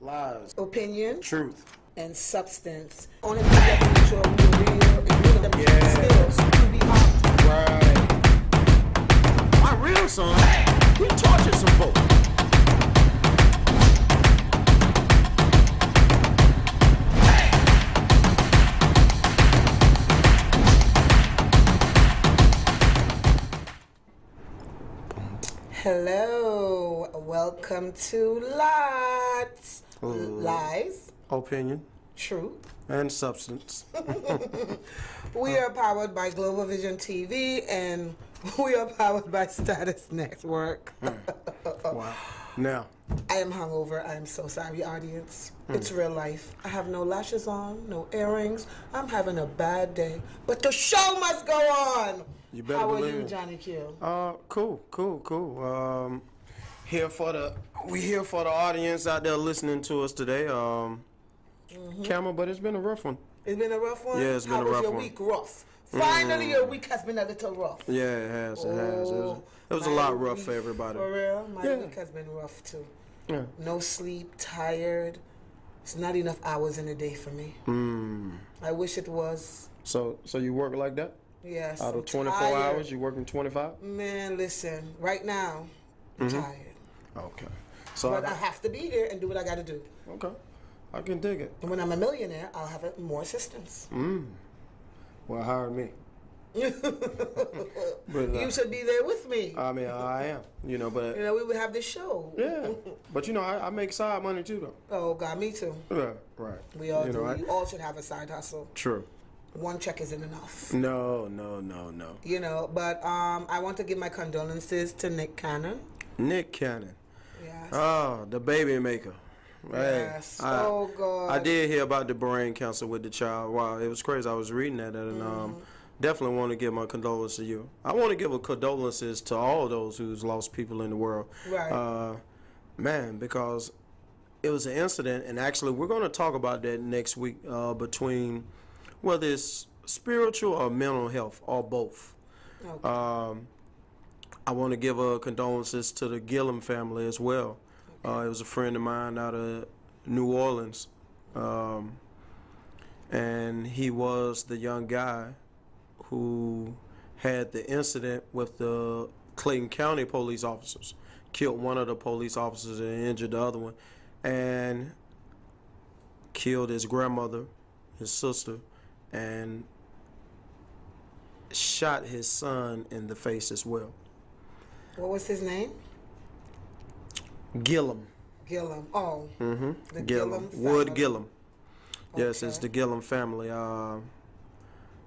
lies, opinion, truth, and substance. Only thing that can make sure we're real and doing them skills to be out. right. My real son, he tortured some folks. Hello, welcome to L.O.T.S. Lies, Opinion, truth. and substance. We are powered by Global Vision TV and we are powered by Status Network. Wow. Now, I am hungover. I am so sorry, audience. It's real life. I have no lashes on, no earrings. I'm having a bad day, but the show must go on. you better How are believe you, it. Johnny Q? Cool. We here for the audience out there listening to us today. Camera, but it's been a rough one. It's been a rough one? Yeah, it's been a rough How was your one. week? Rough. Finally, your week has been a little rough. Yeah, it has. It was a My lot rough week, for everybody. For real? My Yeah. week has been rough, too. Yeah. No sleep, tired. It's not enough hours in a day for me. I wish it was. So you work like that? Yes. Out I'm of 24 tired. hours, you working 25? Man, listen. Right now, I'm tired. Okay. So But I have to be here and do what I got to do. okay, I can dig it. And when I'm a millionaire, I'll have more assistants. Well, hire me. But You should be there with me. I mean, I am. But You know, we would have this show. yeah. But I make side money too, though. Oh, God, me too. Yeah, right. We all do. I- You all should have a side hustle. True. One check isn't enough. No. You know, but I want to give my condolences to Nick Cannon. Nick Cannon. Yes. Oh, the baby maker. Yes. Hey, Oh, God. I did hear about the brain cancer with the child. Wow, it was crazy. I was reading that, and definitely want to give my condolences to you. I want to give a condolences to all those who's lost people in the world. Right. Man, because it was an incident, and actually we're going to talk about that next week between whether it's spiritual or mental health or both. Okay. I want to give condolences to the Gillum family as well. It was a friend of mine out of New Orleans, and he was the young guy who had the incident with the Clayton County police officers, killed one of the police officers and injured the other one, and killed his grandmother, his sister, and shot his son in the face as well. What was his name? Gillum. Gillum. Oh. The Gillum. family. Wood Gillum. Yes, Okay. it's the Gillum family.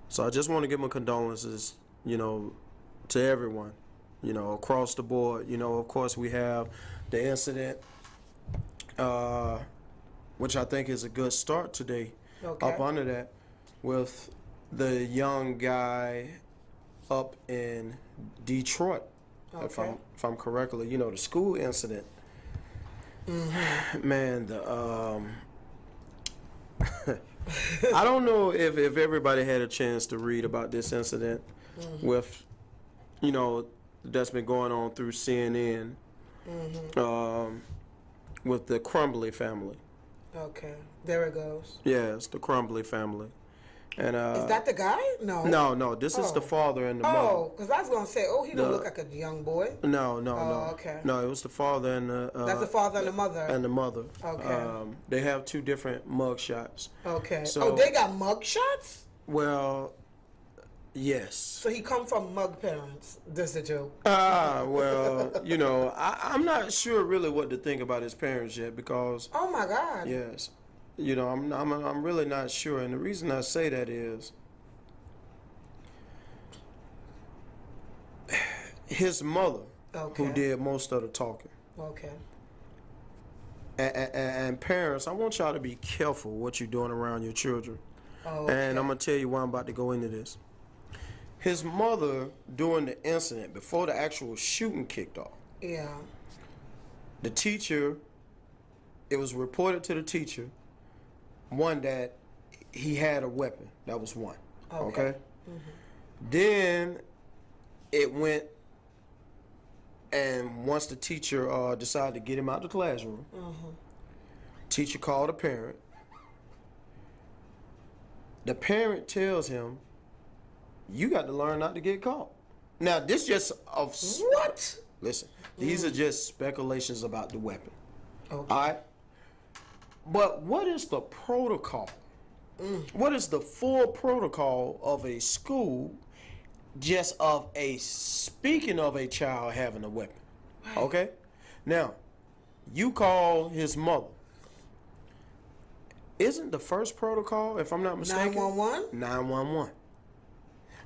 So I just want to give my condolences, to everyone, across the board. Of course, we have the incident, which I think is a good start today. Okay. Up under that, with the young guy up in Detroit, if Okay. I'm correctly, the school incident. Man, I don't know if everybody had a chance to read about this incident with, that's been going on through CNN with the Crumbly family. Okay. There it goes. Yes, the Crumbly family. And Is that the guy? No. no, this is the father and the mother. Oh, because I was going to say, he don't look like a young boy. No. Okay. No, it was the father and the That's the father and the mother. and the mother. Okay. They have two different mug shots. Okay. So- they got mug shots? Well, yes. So he come from mug parents. That's a joke. Well, I'm not sure really what to think about his parents yet because Oh, my God. yes, I'm really not sure, and the reason I say that is his mother, Okay. who did most of the talking. Okay. And parents, I want y'all to be careful what you're doing around your children. Oh, And I'm going to tell you why I'm about to go into this. His mother, during the incident, before the actual shooting kicked off, Yeah. the teacher, it was reported to the teacher, one, that he had a weapon. That was one. Okay? Then it went, and once the teacher decided to get him out of the classroom, Teacher called a parent. The parent tells him, "You got to learn not to get caught." Now, this just of What? listen. These are just speculations about the weapon. Okay. All right. But what is the protocol? What is the full protocol of a school? Just of a speaking of a child having a weapon. Right. Okay. Now, you call his mother. Isn't the first protocol, if I'm not mistaken, 911? 911.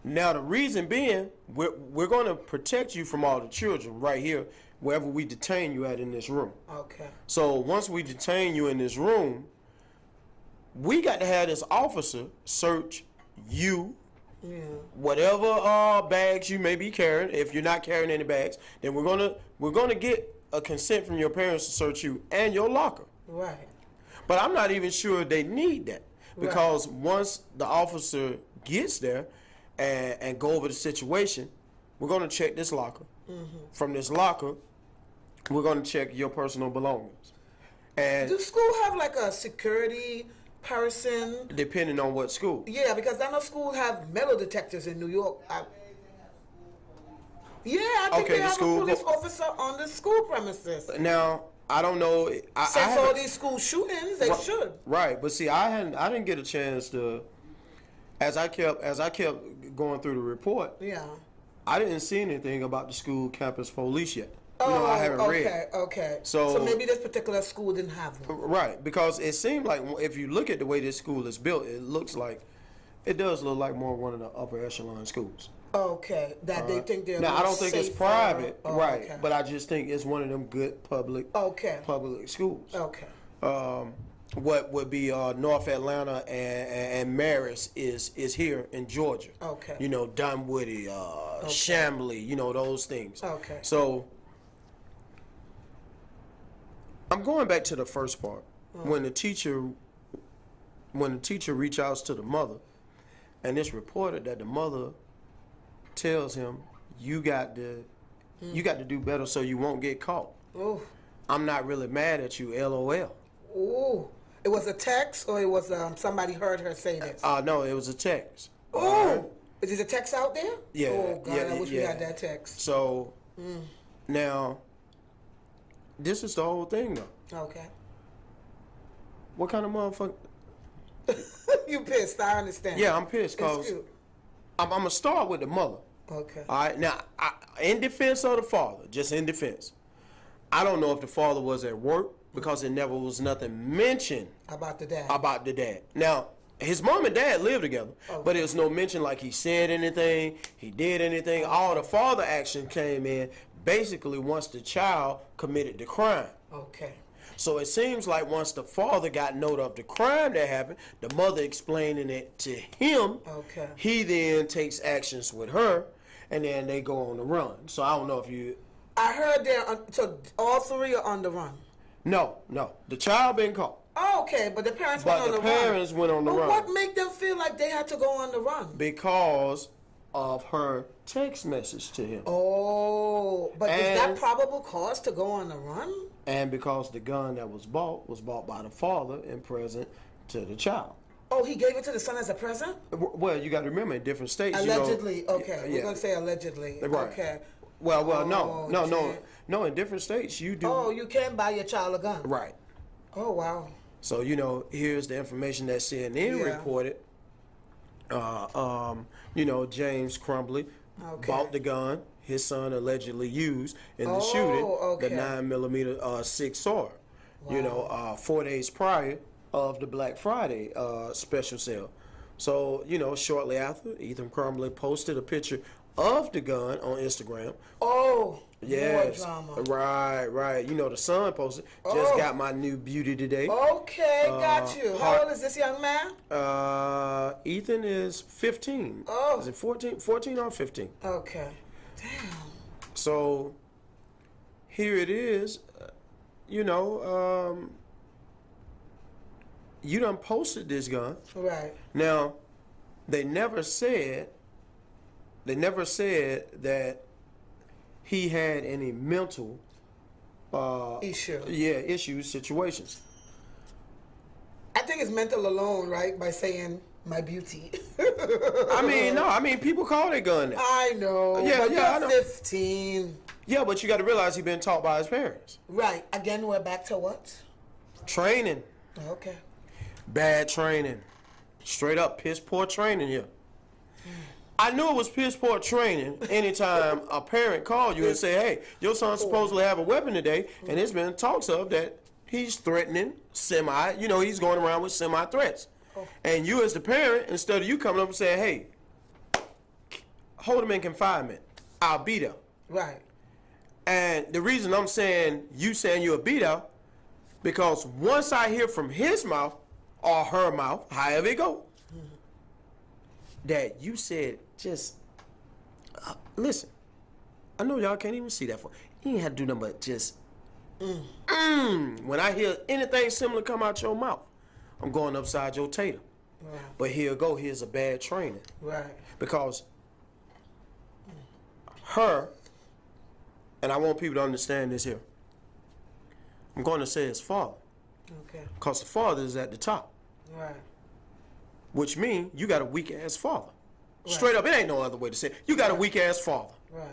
Now, the reason being, we're going to protect you from all the children right here, wherever we detain you at in this room. Okay. So once we detain you in this room, we got to have this officer search you, Yeah. whatever bags you may be carrying. If you're not carrying any bags, then we're gonna get a consent from your parents to search you and your locker. Right. But I'm not even sure they need that, because once the officer gets there and go over the situation, we're going to check this locker. From this locker, we're going to check your personal belongings. And Do school have like a security person? depending on what school. Yeah, because I know schools have metal detectors in New York. I think they have a police officer on the school premises. Now, I don't know. Since all these school shootings, they should. Right, but see, I didn't get a chance to. As I kept going through the report, Yeah. I didn't see anything about the school campus police yet. I haven't read. Okay. So maybe this particular school didn't have one. Right, because it seemed like if you look at the way this school is built, it does look like more one of the upper echelon schools. Okay, that they think they're now. I don't think it's private, right? Okay. But I just think it's one of them good public schools. Okay. What would be North Atlanta and Marist is here in Georgia. Okay. You know, Dunwoody, Chamblee, you know, those things. Okay. So I'm going back to the first part. When the teacher reaches out to the mother, and it's reported that the mother tells him, you got to do better so you won't get caught. Ooh. I'm not really mad at you, LOL. Ooh. It was a text, or it was somebody heard her say this? No, it was a text. Oh, is there a text out there? Yeah. Oh God, I wish we had that text. So now, this is the whole thing, though. Okay. What kind of motherfucker? You pissed? I understand. Yeah, I'm pissed because I'm gonna start with the mother. Okay. All right. Now, in defense of the father, just in defense, I don't know if the father was at work because it never was nothing mentioned about the dad. About the dad. Now, his mom and dad lived together, but there was no mention like he said anything, he did anything. All the father action came in basically once the child committed the crime. Okay. So it seems like once the father got note of the crime that happened, the mother explaining it to him, okay, he then takes actions with her, and then they go on the run. So I don't know if you... I heard so all three are on the run. No. The child been caught. Oh, okay, but the parents went on the run. But the parents went on the run. What made them feel like they had to go on the run? Because of her text message to him. Oh, but is that probable cause to go on the run? And because the gun that was bought by the father and present to the child. Oh, he gave it to the son as a present? Well, you got to remember, in different states, allegedly, you know, okay. We're going to say allegedly. Right. Okay. Well, no. In different states, you do. Oh, you can't buy your child a gun. Right. Oh, wow. So, you know, here's the information that CNN reported. James Crumbly bought the gun his son allegedly used in the shooting, the 9mm 6 sword. Wow. You know, 4 days prior of the Black Friday special sale. So, you know, shortly after, Ethan Crumbly posted a picture of the gun on Instagram. Oh, yes. More drama. Right. You know, the son posted, just got my new beauty today. Okay, got you. How old is this young man? Ethan is 15. Oh. Is it 14 or 15? Okay. Damn. So, here it is. You done posted this gun. Right. Now, they never said that he had any mental issues, situations. I think it's mental alone, right? By saying my beauty. I mean, people call their gun that. I know. Yeah, but yeah, I you're know. 15. Yeah, but you got to realize he's been taught by his parents. Right. Again, we're back to what? Training. Okay. Bad training. Straight up piss poor training here. I knew it was piss poor training anytime a parent called you and say, hey, your son supposedly have a weapon today, and there's been talks of that he's threatening he's going around with semi-threats. And you as the parent, instead of you coming up and saying, hey, hold him in confinement, I'll beat him. Right. And the reason I'm saying you're a beat out, because once I hear from his mouth or her mouth, however it go, that you said just, listen, I know y'all can't even see that for. You ain't had to do nothing but just, when I hear anything similar come out your mouth, I'm going upside your tater. Right. But here's a bad training. Right. Because her, and I want people to understand this here, I'm going to say his father. Okay. Because the father is at the top. Right. Which means you got a weak-ass father. Right. Straight up, it ain't no other way to say it. You got a weak-ass father. Right.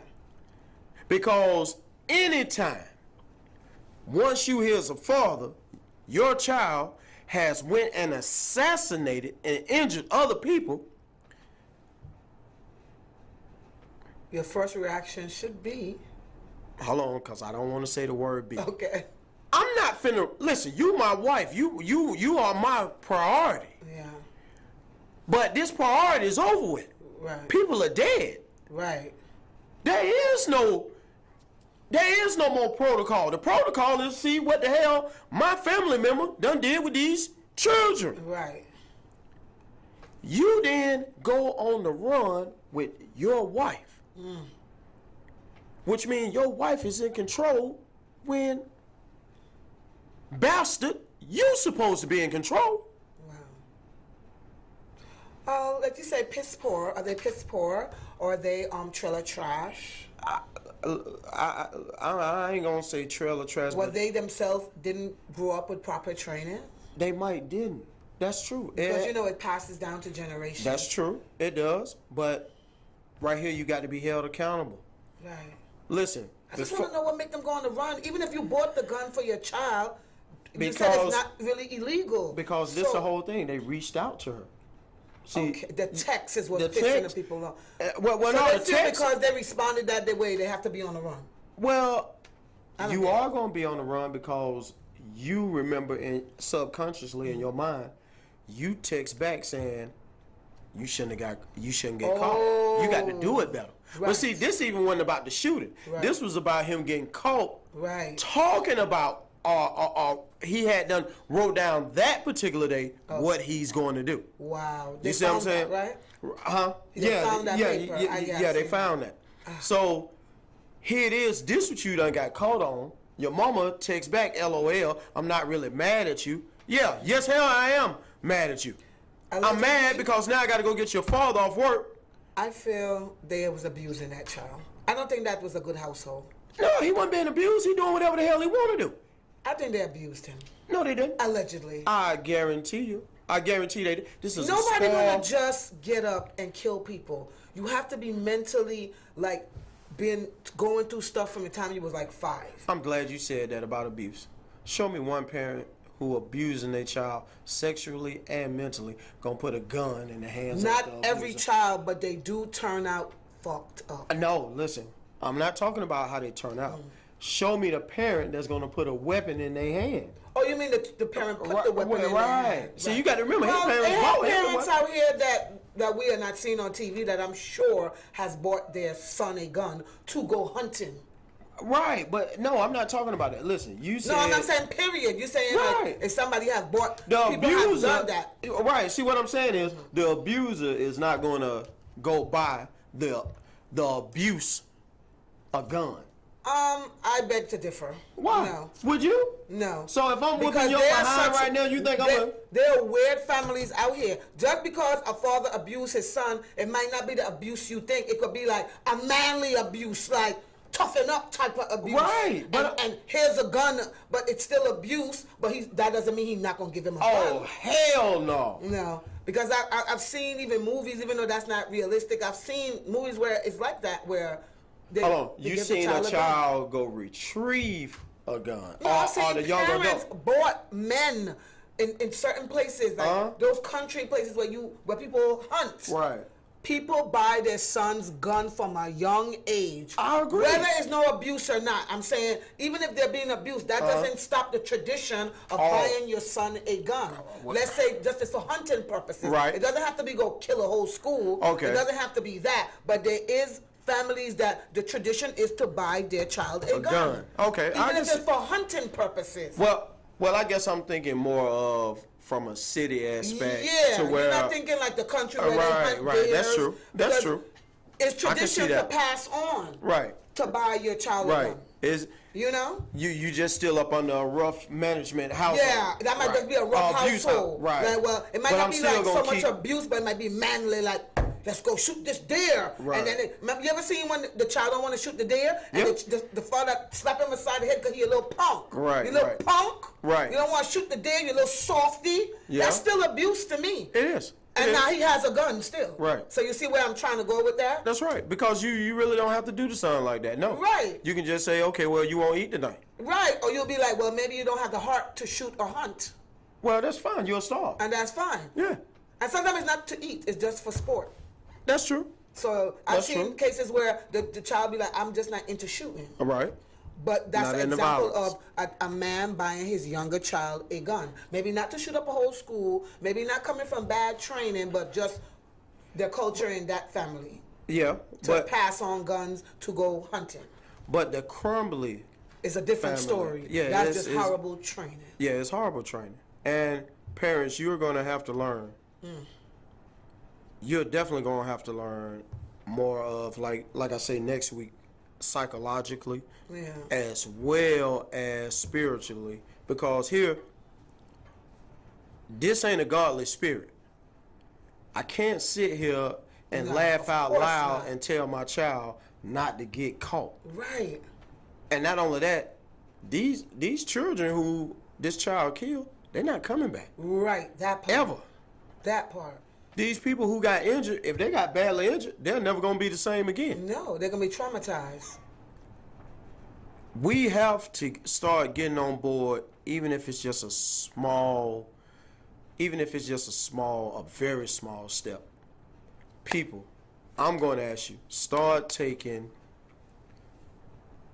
Because anytime, once you hear as a father, your child has went and assassinated and injured other people, your first reaction should be... Hold on, because I don't want to say the word be. Okay. I'm not finna... Listen, you my wife. You are my priority. Yeah. But this priority is over with. Right. People are dead. Right. There is no more protocol. The protocol is to see what the hell my family member done did with these children. Right. You then go on the run with your wife. Which means your wife is in control when, bastard, you supposed to be in control. Wow. Like you say, piss poor. Are they piss poor or are they trailer trash? I ain't gonna say trailer trash. Well, they themselves didn't grow up with proper training. They might didn't. That's true. Because it passes down to generations. That's true. It does. But right here, you got to be held accountable. Right. Listen. I just want to know what make them go on the run. Even if you bought the gun for your child, you said it's not really illegal. Because this is the whole thing. They reached out to her. See, okay, the text is what's pissing the people off. Well, so no, they the feel text, because they responded that way, they have to be on the run. Well, you are going to be on the run because you remember subconsciously in your mind, you text back saying you shouldn't get caught. You got to do it better. Right. But see, this even wasn't about the shooting. Right. This was about him getting caught. Right. Talking about he had wrote down that particular day what he's going to do. Wow. You see what I'm saying? That, right? Huh? Yeah, they found that. So here it is. This what you done got caught on. Your mama texts back, LOL, I'm not really mad at you. Yeah, yes, hell I am mad at you. I'm mad because now I got to go get your father off work. I feel they was abusing that child. I don't think that was a good household. No, he wasn't being abused. He doing whatever the hell he want to do. I think they abused him. No, they didn't. Allegedly. I guarantee you. They did. This is nobody gonna just get up and kill people. You have to be mentally been going through stuff from the time you was 5. I'm glad you said that about abuse. Show me one parent who abusing their child sexually and mentally gonna put a gun in the hands of the abuser. Not every child, but they do turn out fucked up. No, listen. I'm not talking about how they turn out. Show me the parent that's going to put a weapon in their hand. Oh, you mean the parent put the weapon in their hand? So you got to remember, his parents they have parents out here that we are not seeing on TV that I'm sure has bought their son a gun to go hunting. Right, but no, I'm not talking about that. Listen, you said... No, I'm not saying period. You're saying if somebody has bought... The people abuser... have done that. Right, see what I'm saying is the abuser is not going to go buy the abuse a gun. I beg to differ. Why? No. Would you? No. So if I'm whooping your behind right now, you think there are weird families out here. Just because a father abused his son, it might not be the abuse you think. It could be a manly abuse, toughen up type of abuse. Right, but and here's a gun, but it's still abuse. But that doesn't mean he's not gonna give him a gun. Oh hell no! No, because I've seen even movies, even though that's not realistic. I've seen movies where it's like that, where they, hold on, they you give seen the a gun. child go retrieve a gun, No, I've seen or the young parents adult? bought men in certain places, like those country places where people hunt. Right. People buy their sons gun from a young age. I agree. Whether it's no abuse or not, I'm saying even if they're being abused, that doesn't stop the tradition of buying your son a gun. Let's say just it's for hunting purposes. Right. It doesn't have to be go kill a whole school. Okay. It doesn't have to be that. But there is families that the tradition is to buy their child a gun. Okay. Even if it's for hunting purposes. Well, I guess I'm thinking more of from a city aspect Yeah, to where you're not thinking like the country where they hunt right. bears, That's true. That's because true. It's I can see tradition to that. pass on. Right. To buy your child a Right. gun. Is You know? you just still up under a rough management household? Yeah, that might just be a rough Abuse household. Right. Like, well, it might But not I'm be still like so gonna much keep- abuse, but it might be manly, like, let's go shoot this deer. Right. And then, you ever seen when the child don't want to shoot the deer? And Yep. the father slap him aside the head because he a little punk. Right, You little right. punk. Right. You don't want to shoot the deer, you little softy. Yeah. That's still abuse to me. It is. And It now is. he has a gun still. Right. So you see where I'm trying to go with that? That's right. Because you really don't have to do the son like that. No. Right. You can just say, okay, well, you won't eat tonight. Right. Or you'll be like, well, maybe you don't have the heart to shoot or hunt. Well, that's fine. You'll starve. And that's fine. Yeah. And sometimes it's not to eat, it's just for sport. That's true. So I've That's seen true. cases where the child be like, I'm just not into shooting. All right. But that's Not an into example violence. of a man buying his younger child a gun. Maybe not to shoot up a whole school, maybe not coming from bad training, but just their culture in that family. Yeah. To pass on guns to go hunting. But the Crumbly, It's a different Family. story. Yeah, That's it's- just horrible training. yeah, it's horrible training. And parents, you're going to have to learn. You're definitely going to have to learn more of, like I say next week, psychologically, Yeah. as well as spiritually. Because here, this ain't a godly spirit. I can't sit here and No, laugh of out course loud not. and tell my child not to get caught. Right. And not only that, these children who this child killed, they're not coming back Right. That part. ever. That part. These people who got injured, if they got badly injured, they're never gonna be the same again. No, they're going to be traumatized. We have to start getting on board, even if it's just a very small step. People, I'm going to ask you, start taking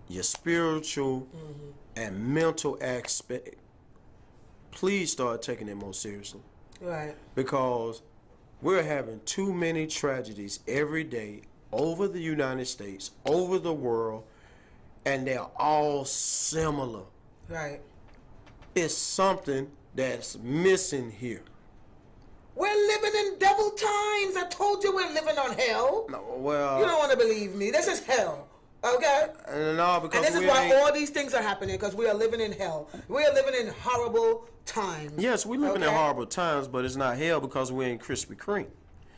your spiritual and mental aspect. Please start taking it more seriously. Right. Because we're having too many tragedies every day over the United States, over the world, and they're all similar. Right. It's something that's missing here. We're living in devil times. I told you we're living on hell. No, well, You don't want to believe me. This is hell. Okay? no, because And this is we why ain't- all these things are happening, because we are living in hell. We are living in horrible times. Yes, we living in Okay? horrible times, but it's not hell because we're in Krispy Kreme.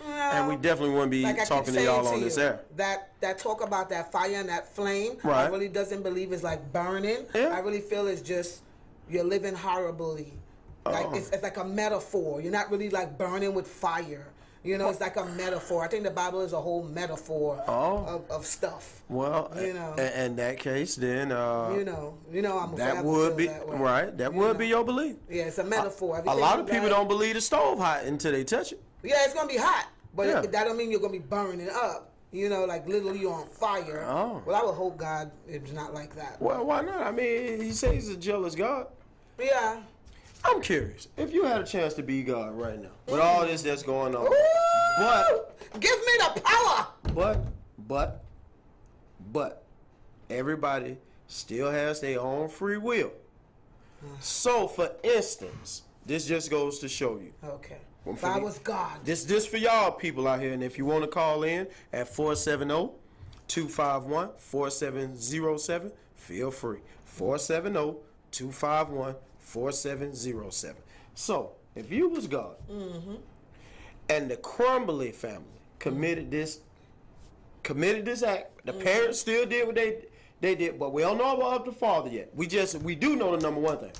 No. And we definitely wouldn't be Like I keep talking to saying y'all to on this you, air. That talk about that fire and that flame, I Right. really doesn't believe it's like burning. Yeah. I really feel it's just you're living horribly. Like Oh. it's like a metaphor. You're not really like burning with fire. You know, it's like a metaphor. I think the Bible is a whole metaphor of stuff. Well, You know. in that case, then You know, I'm that forever would feel be that way. right. That You would know. be your belief. Yeah, it's a metaphor. A Everything lot you of people like- don't believe the stove hot until they touch it. Yeah, it's gonna be hot, but Yeah. that don't mean you're gonna be burning up. You know, like literally you're on fire. Oh. Well, I would hope God is not like that. Well, why not? I mean, he says he's a jealous God. Yeah. I'm curious if you had a chance to be God right now with all this that's going on. Ooh, But give me the power. But everybody still has their own free will. So, for instance, this just goes to show you. Okay. Well, If for I me- was God. This for y'all people out here, and if you want to call in at 470-251-4707, feel free. 470-251-4707. So, if you was God, and the Crumbly family committed this act, the parents still did what they They did, but we don't know about the father yet. We do know the number one thing.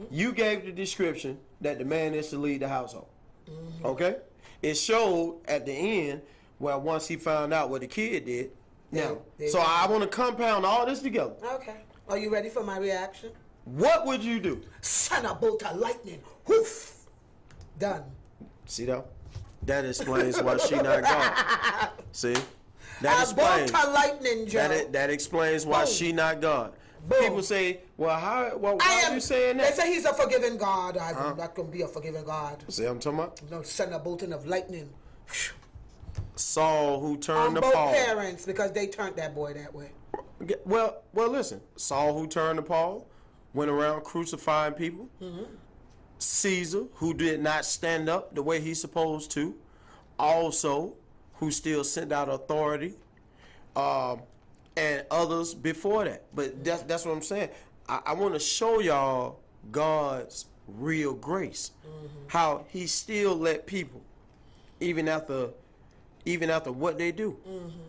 You gave the description that the man is to lead the household. Okay? It showed at the end, well, once he found out what the kid did. Now, so I want to compound all this together. Okay. Are you ready for my reaction? What would you do? Son of bolt of lightning. Whoof. Done. See that? That explains why she not God. See? That explains. Bolt of lightning, Joe. That explains why she not God. Boom. People say, well, why are you saying that? They say he's a forgiving God. I'm not going to be a forgiving God. See what I'm talking about? No, son of bolting of lightning. Saul, who turned to both Paul. Parents, because they turned that boy that way. Well, listen. Saul, who turned to Paul, went around crucifying people. Caesar, who did not stand up the way he's supposed to, also, who still sent out authority, and others before that. But that's what I'm saying. I want to show y'all God's real grace, how he still let people, even after what they do,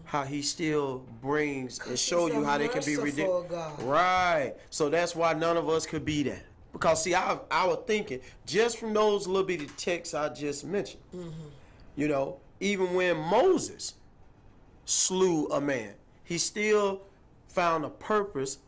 how he still brings and show you how they can be redeemed. Right. So that's why none of us could be that. Because see, I was thinking just from those little bitty texts I just mentioned. You know, even when Moses slew a man, he still found a purpose,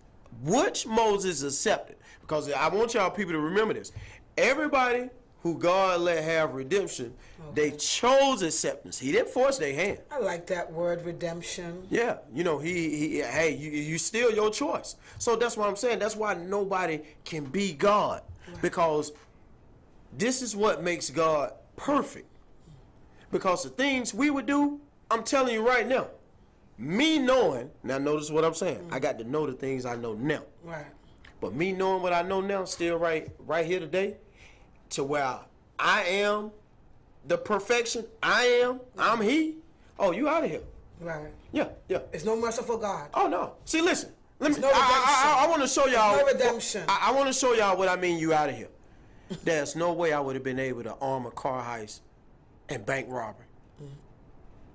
which Moses accepted. Because I want y'all people to remember this. Everybody who God let have redemption, they chose acceptance. He didn't force their hand. I like that word, redemption. Yeah, you know, you still your choice. So that's what I'm saying. That's why nobody can be God. Right. Because this is what makes God perfect. Because the things we would do, I'm telling you right now, me knowing, now notice what I'm saying. I got to know the things I know now. Right. But me knowing what I know now, still right here today, to where I am the perfection, I'm he. Oh, you out of here. Right. Yeah. It's no merciful God. Oh, no. See, listen. I want to show y'all. No redemption. I want to show y'all what I mean, you out of here. There's no way I would have been able to arm a car heist and bank robbery.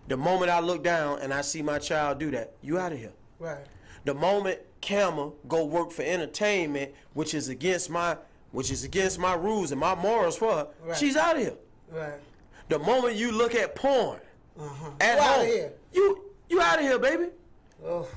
The moment I look down and I see my child do that, you out of here. Right. The moment Camel go work for entertainment, which is against my rules and my morals for her, she's out of here. Right. The moment you look at porn at you home, out of here. You out of here, baby. Oh.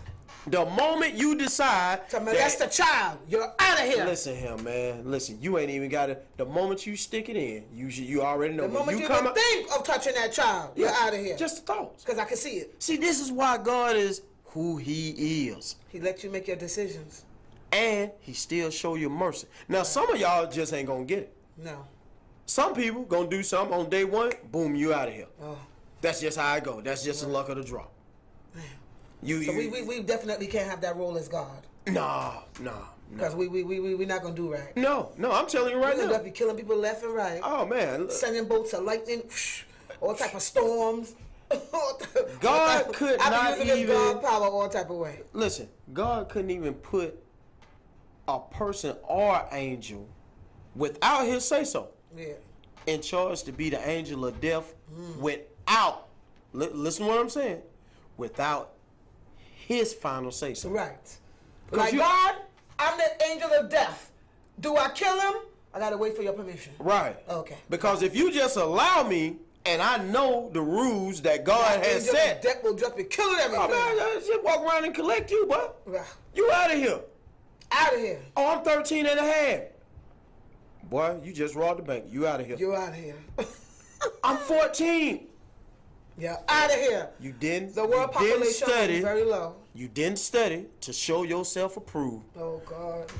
The moment you decide to molest a child, you're out of here. Listen here, man. Listen, you ain't even got to. The moment you stick it in, you already know. The moment you even think of touching that child, you're out of here. Just the thoughts. Because I can see it. See, this is why God is who he is. He lets you make your decisions. And he still show you mercy. Now, some of y'all just ain't going to get it. No. Some people going to do something on day one, boom, you out of here. Oh. That's just how I go. That's just the luck of the draw. Man. So we definitely can't have that role as God. No. Because we're not going to do right. No, I'm telling you right now. We're going to be killing people left and right. Oh, man. Sending bolts of lightning, all type of storms. God could not even... God power all type of way. Listen, God couldn't even put a person or angel without his say-so in charge to be the angel of death without, listen to what I'm saying, without his final say-so. Right. Like, God, I'm the angel of death. Do I kill him? I got to wait for your permission. Right. Okay. Because if you just allow me, and I know the rules that God has set. Death will just be killing everything. Oh, man, just walk around and collect you, bro. Right. You out of here. Out of here. Oh, I'm 13 and a half. Boy, you just robbed the bank. You out of here. You out of here. I'm 14. Yeah, out of here. You didn't. The world population is very low. You didn't study to show yourself approved. Oh God.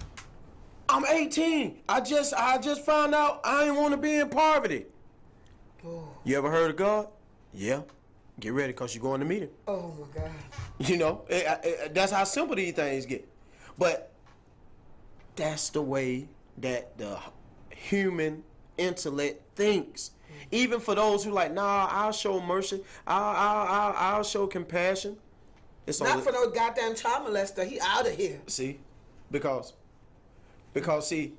I'm 18. I just found out I didn't want to be in poverty. Oh. You ever heard of God? Yeah. Get ready, because you're going to meet him. Oh my God. You know, that's how simple these things get. But that's the way that the human intellect thinks. Even for those who like, nah, I'll show mercy. I'll show compassion. It's not for no goddamn child molester. He out of here. See, because see,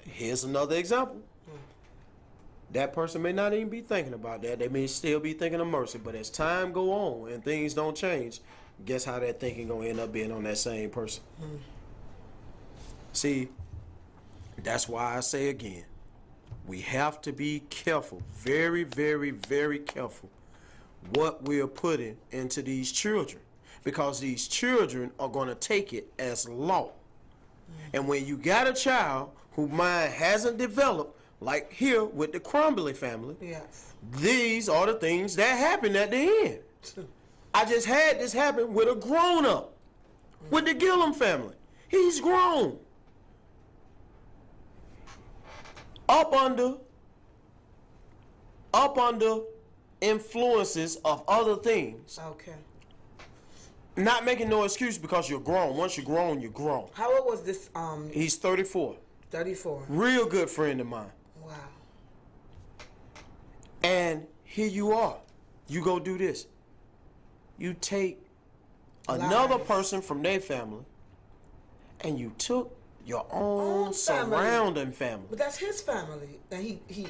here's another example. That person may not even be thinking about that. They may still be thinking of mercy. But as time go on and things don't change, guess how that thinking gonna end up being on that same person. See, that's why I say again, we have to be careful, very, very, very careful what we're putting into these children, because these children are going to take it as law. And when you got a child whose mind hasn't developed, like here with the Crumbly family, Yes. these are the things that happen at the end. I just had this happen with a grown-up, with the Gillum family. He's grown. Up under influences of other things. Okay. Not making no excuse, because you're grown. Once you're grown, you're grown. How old was this? He's 34. 34. Real good friend of mine. Wow. And here you are. You go do this. You take another Lies. person from their family, and you took your own Own family. surrounding family. But that's his family, and he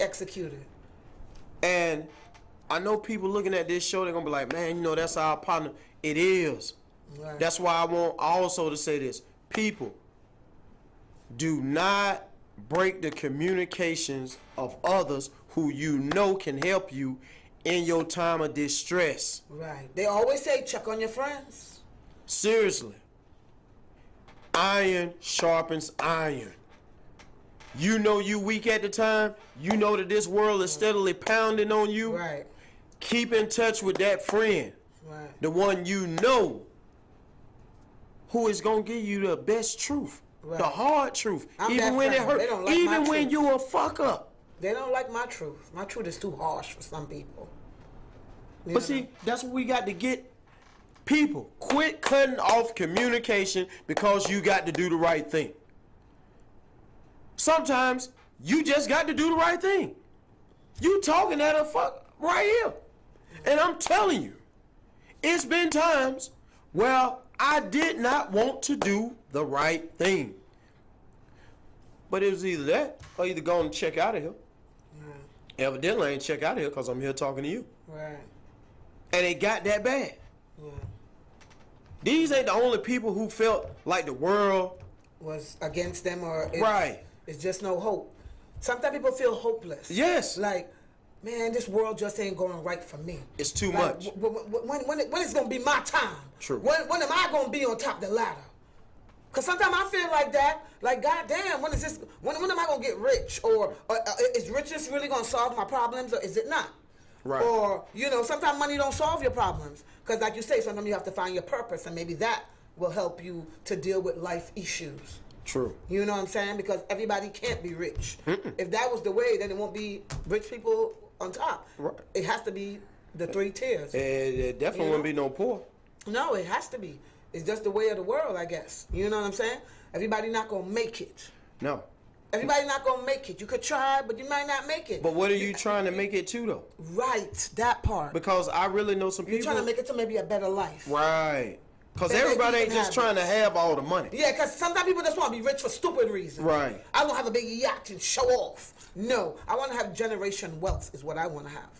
executed. And I know people looking at this show, they're gonna be like, man, you know, that's our partner. It is. Right. That's why I want also to say this. People, do not break the communications of others who you know can help you in your time of distress. Right. They always say check on your friends. Seriously. Iron sharpens iron. You know you weak at the time. You know that this world is steadily pounding on you. Right. Keep in touch with that friend. Right. The one you know who is going to give you the best truth. Right. The hard truth. I'm even that when it friend. hurts. They don't like my Even when truth. you a fuck up. They don't like my truth. My truth is too harsh for some people. You But know? see, that's what we got to get. People, quit cutting off communication because you got to do the right thing. Sometimes you just got to do the right thing. You talking at a fuck right here. And I'm telling you, it's been times where I did not want to do the right thing. But it was either that or either go and check out of here. Evidently I ain't check out of here because I'm here talking to you. Right. And it got that bad. Yeah. These ain't the only people who felt like the world. Was against them, or Right. It's just no hope. Sometimes people feel hopeless. Yes. Like, man, this world just ain't going right for me. It's too Like, much. When it's gonna be my time? True. When am I gonna be on top of the ladder? Cause sometimes I feel like that. Like, goddamn, when is this? When am I gonna get rich? Or is riches really gonna solve my problems, or is it not? Right. Or sometimes money don't solve your problems. Cause like you say, sometimes you have to find your purpose, and maybe that will help you to deal with life issues. True. You know what I'm saying? Because everybody can't be rich. If that was the way, then it won't be rich people on top. Right. It has to be the three tiers. It definitely wouldn't be no poor. No, it has to be. It's just the way of the world, I guess. You know what I'm saying? Everybody not gonna make it. No. Everybody not gonna make it. You could try, but you might not make it. But what are you trying to make it to, though? Right, that part. Because I really know some people. You're trying to make it to maybe a better life. Right. Because That everybody they ain't can just have trying to have all the money. Yeah, because sometimes people just want to be rich for stupid reasons. Right. I don't have a big yacht and show off. No, I want to have generation wealth is what I want to have.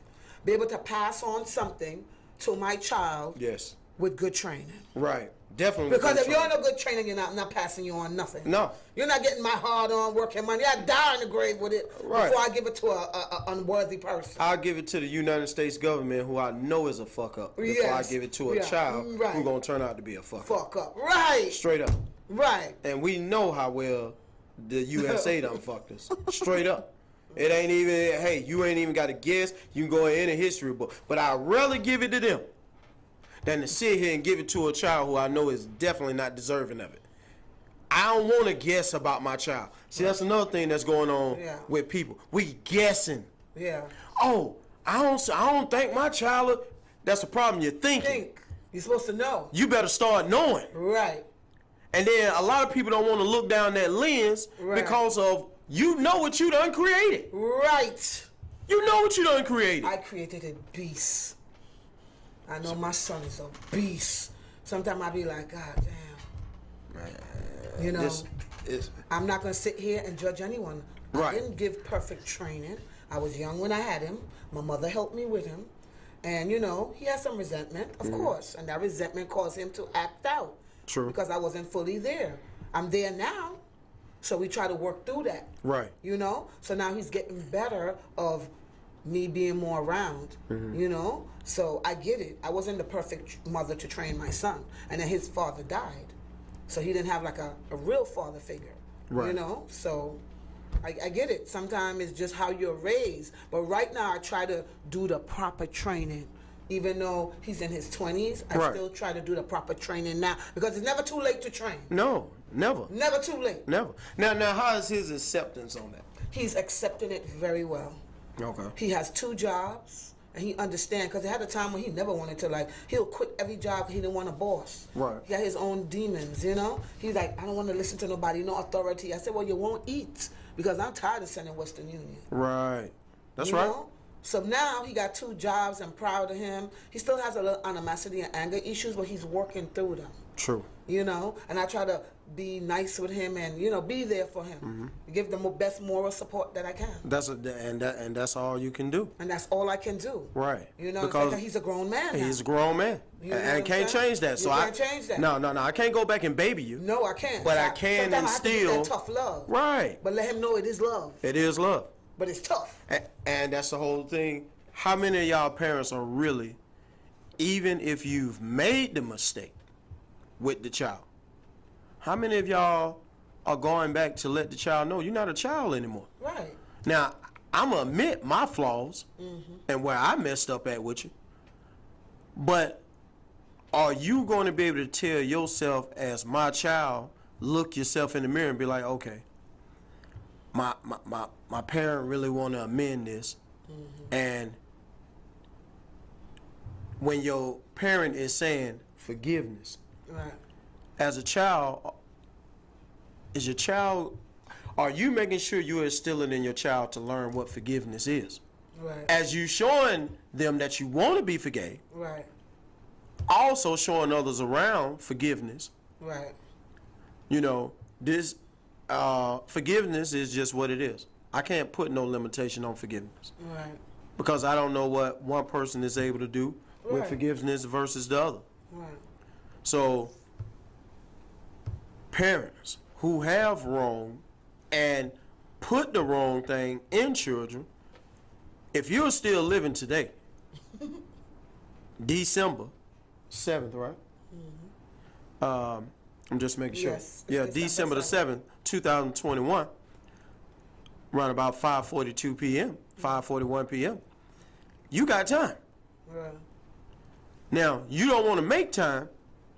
Be able to pass on something to my child. Yes. With good training. Right. Definitely. Because if you're in a good training, I'm not passing you on nothing. No. You're not getting my hard-earned working money. I die in the grave with it Right. before I give it to a unworthy person. I'll give it to the United States government, who I know is a fuck up, before I Yes. give it to a Yeah. child Right. who gonna turn out to be a fuck up. Fuck up. Right. Straight up. Right. And we know how well the USA done fucked us. Straight up. It ain't even, hey, you ain't even got to guess. You can go in a history book. But I'd rather give it to them than to sit here and give it to a child who I know is definitely not deserving of it. I don't want to guess about my child. See, that's another thing that's going on with people. We guessing. Yeah. Oh, I don't think my child. That's the problem. You're thinking. You're supposed to know. You better start knowing. Right. And then a lot of people don't want to look down that lens because of you know what you done created. Right. You know what you done created. I created a beast. I know my son is a beast. Sometimes I be like, God damn. Man, you know, it's, I'm not going to sit here and judge anyone. Right. I didn't give perfect training. I was young when I had him. My mother helped me with him. And, you know, he has some resentment, of course. And that resentment caused him to act out. True. Because I wasn't fully there. I'm there now. So we try to work through that. Right. You know? So now he's getting better of me being more around, you know? So I get it. I wasn't the perfect mother to train my son. And then his father died. So he didn't have like a real father figure. Right. You know? So I get it. Sometimes it's just how you're raised. But right now I try to do the proper training. Even though he's in his 20s, I still try to do the proper training now. Because it's never too late to train. No, never. Never too late. Never. Now, how is his acceptance on that? He's accepting it very well. Okay. He has 2 jobs, and he understands, because he had a time when he never wanted to, like, he'll quit every job because he didn't want a boss. Right. He got his own demons, you know? He's like, I don't want to listen to nobody, no authority. I said, well, you won't eat, because I'm tired of sending Western Union. Right. That's You right. know? So now he got 2 jobs. I'm proud of him. He still has a little animosity and anger issues, but he's working through them. True. You know, and I try to be nice with him and, you know, be there for him. Give them the best moral support that I can. And that's all you can do. And that's all I can do. Right. You know, because he's a grown man now. he's a grown man, You know what and I'm can't saying? change that. So You can't change that. No, I can't go back and baby you. No, I can't. But I can sometimes instill. I have to give that tough love. Right. But let him know it is love. It is love. But it's tough. And that's the whole thing. How many of y'all parents are really, even if you've made the mistake with the child, how many of y'all are going back to let the child know you're not a child anymore? Right. Now, I'm going to admit my flaws and where I messed up at with you. But are you going to be able to tell yourself, as my child, look yourself in the mirror and be like, okay, my parent really want to amend this, and when your parent is saying forgiveness, Right. as a child, are you making sure you are instilling in your child to learn what forgiveness is? Right. As you showing them that you want to be forgave, Right. also showing others around forgiveness. Right. You know, this forgiveness is just what it is. I can't put no limitation on forgiveness Right. because I don't know what one person is able to do with Right. forgiveness versus the other. Right. So, parents who have wronged and put the wrong thing in children, if you're still living today, December 7th, right? I'm just making sure. Yes, Yeah, it's December the December 7th, 2021, around about 5:42 p.m., 5:41 p.m. You got time. Right. Now, you don't want to make time.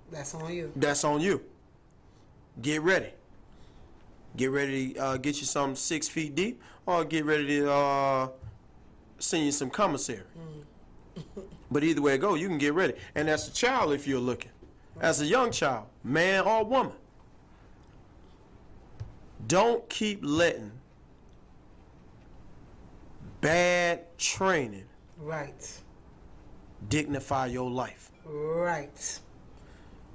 That's on you. That's on you. Get ready. Get ready to get you something 6 feet deep, or get ready to send you some commissary. But either way it go, you can get ready. And as a child, if you're looking, as a young child, man or woman, don't keep letting bad training Right. dignify your life. Right.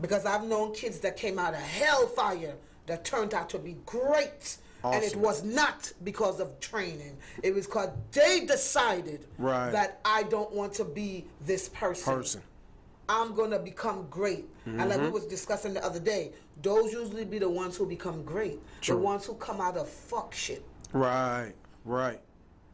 Because I've known kids that came out of hellfire that turned out to be great. And it Awesome. was not because of training. It was because they decided Right. that I don't want to be this person. I'm going to become great. And like we was discussing the other day, those usually be the ones who become great. True. The ones who come out of fuck shit. Right, right.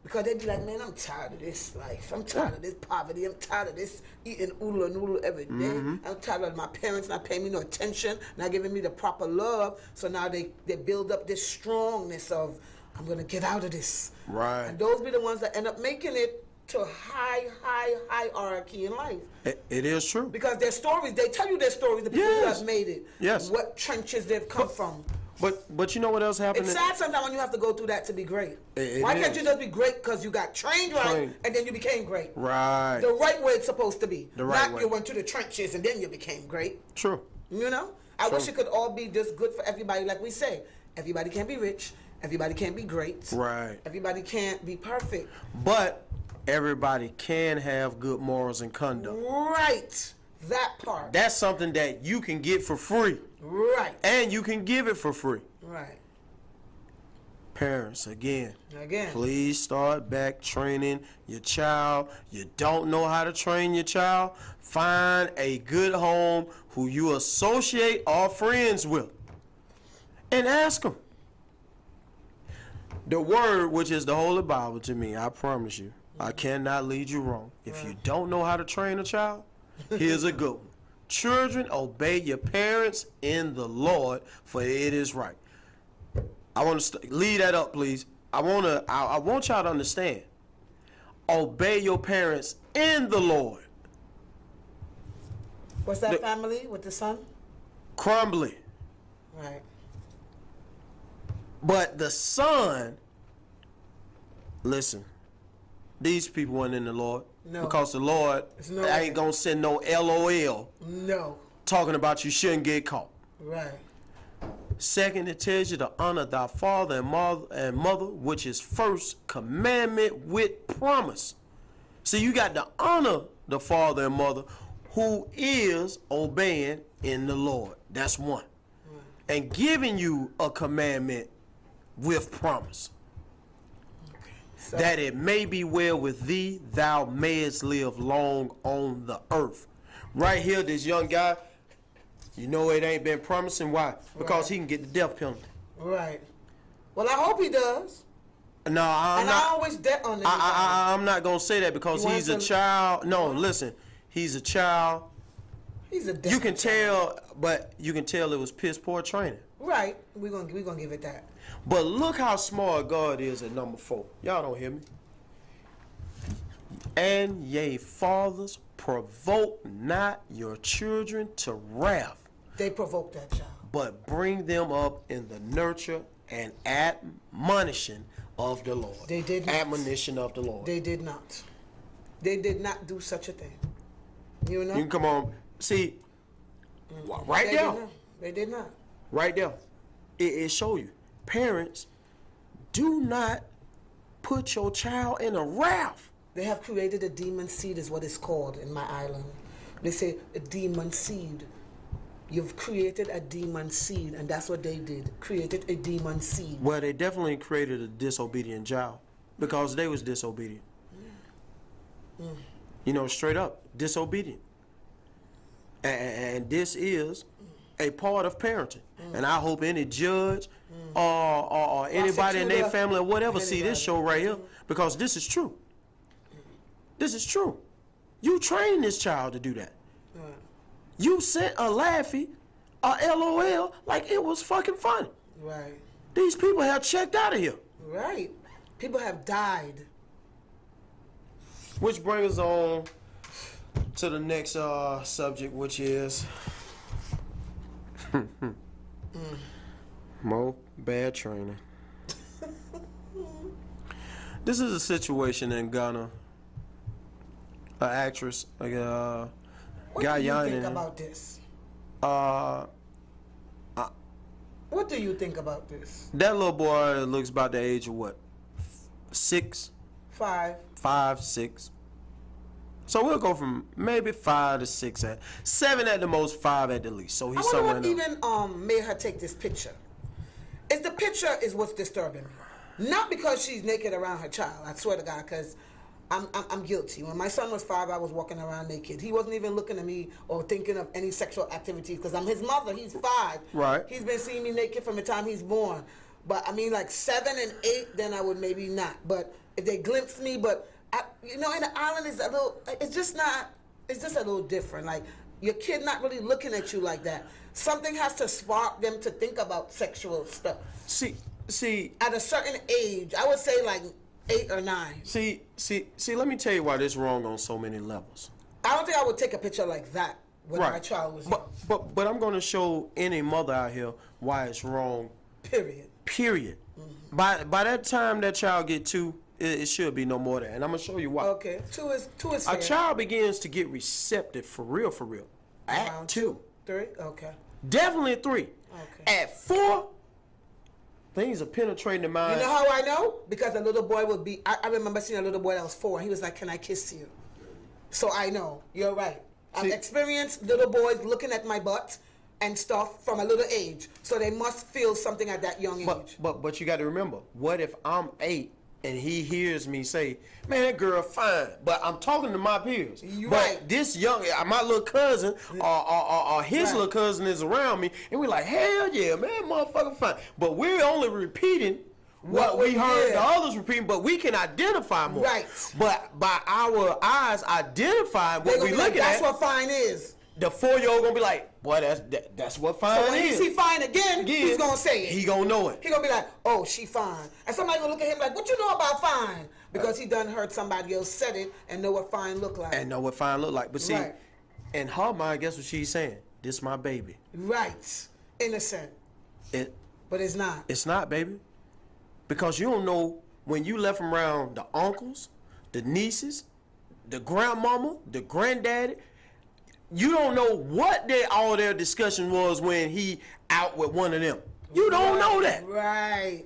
Because they be like, man, I'm tired of this life. I'm tired of this poverty. I'm tired of this eating oodle and noodle every day. I'm tired of my parents not paying me no attention, not giving me the proper love. So now they build up this strongness of, I'm going to get out of this. Right. And those be the ones that end up making it to hierarchy in life. It is true. Because their stories, they tell you their stories, the people who Yes. have made it. Yes. What trenches they've come from. But you know what else happened? It's sad sometimes when you have to go through that to be great. It Why can't is. you just be great because you got trained right Trained. and then you became great? Right. The right way it's supposed to be. The right Not way. you went to the trenches and then you became great. True. You know? I True. wish it could all be just good for everybody. Like we say, everybody can't be rich. Everybody can't be great. Right. Everybody can't be perfect. But everybody can have good morals and conduct. Right. That part. That's something that you can get for free. Right. And you can give it for free. Right. Parents, again, Again. please start back training your child. You don't know how to train your child? Find a good home who you associate or friends with and ask them. The word, which is the Holy Bible to me, I promise you, I cannot lead you wrong. If you don't know how to train a child, here's a good one. Children, obey your parents in the Lord, for it is right. I want to lead that up, please. I want y'all to understand. Obey your parents in the Lord. What's that family with the son? Crumbly. Right. But the son, listen, these people weren't in the Lord. No. Because the Lord ain't going to send no L.O.L. No. talking about you shouldn't get caught. Right. Second, it tells you to honor thy father and mother, which is first commandment with promise. So you got to honor the father and mother who is obeying in the Lord. That's one. Right. And giving you a commandment with promise. Okay. So, that it may be well with thee, thou mayest live long on the earth. Right here, this young guy, you know it ain't been promising. Why? Because he can get the death penalty. Right. Well, I hope he does. No, I'm not. I always debt on him. I'm not going to say that because he's a child. No, listen. He's a child. He's a You can tell, but you can tell it was piss poor training. Right. We're gonna give it that. But look how smart God is at number 4. Y'all don't hear me. And ye fathers, provoke not your children to wrath. They provoked that child. But bring them up in the nurture and admonition of the Lord. They did not. Admonition of the Lord. They did not. They did not do such a thing. You know? You can come on. See, right there. They did not. Right there. It show you. Parents, do not put your child in a wrath. They have created a demon seed is what it's called in my island. They say a demon seed. You've created a demon seed, and that's what they did. Created a demon seed. Well, they definitely created a disobedient child because they was disobedient. You know, straight up, disobedient. And this is a part of parenting. And I hope any judge or anybody in their family or whatever see this show right here because this is true. This is true. You trained this child to do that. You sent a laughy, a LOL, like it was fucking funny. Right. These people have checked out of here. Right. People have died. Which brings us on to the next subject, which is more bad training. This is a situation in Ghana. An actress, what do you think about this? What do you think about this? That little boy looks about the age of what? 6? 5. 5, 6. So we'll go from maybe 5 to 6 at 7 at the most, 5 at the least. So he's somewhere. I wonder what even made her take this picture. The picture is what's disturbing me. Not because she's naked around her child. I swear to God, because I'm guilty. When my son was 5, I was walking around naked. He wasn't even looking at me or thinking of any sexual activities because I'm his mother. He's 5. Right. He's been seeing me naked from the time he's born. But I mean, like 7 and 8, then I would maybe not. But if they glimpse me, but in the island is a little. It's just a little different. Like your kid not really looking at you like that. Something has to spark them to think about sexual stuff. See. At a certain age, I would say like 8 or 9. See. Let me tell you why this is wrong on so many levels. I don't think I would take a picture like that when my child was young. But I'm going to show any mother out here why it's wrong. Period. Mm-hmm. By that time that child get 2, it should be no more than. And I'm going to show you why. Okay. 2 is fair. A child begins to get receptive for real. At 2. 3? Okay. Definitely 3. Okay. At 4, things are penetrating the mind. You know how I know? Because a little boy would be. I remember seeing a little boy that was 4, and he was like, "Can I kiss you?" So I know. You're right. I've experienced little boys looking at my butt and stuff from a little age. So they must feel something at that young age. But you got to remember, what if I'm 8 and he hears me say, man, that girl fine, but I'm talking to my peers. But this young, my little cousin or his little cousin is around me, and we're like, hell yeah, man, motherfucker fine. But we're only repeating what we heard the others repeating, but we can identify more. Right. But by our eyes identifying what we looking at, that's what fine is. The 4-year-old gonna be like, boy, that's what fine is. So when he see fine again, he's gonna say it. He gonna know it. He gonna be like, oh, she fine. And somebody gonna look at him like, what you know about fine? Because he done heard somebody else said it and know what fine look like. And know what fine look like. But see, in her mind, guess what she's saying? This my baby. Right. Innocent. But it's not. It's not, baby. Because you don't know when you left him around the uncles, the nieces, the grandmama, the granddaddy. You don't know what all their discussion was when he out with one of them. You don't know that. Right.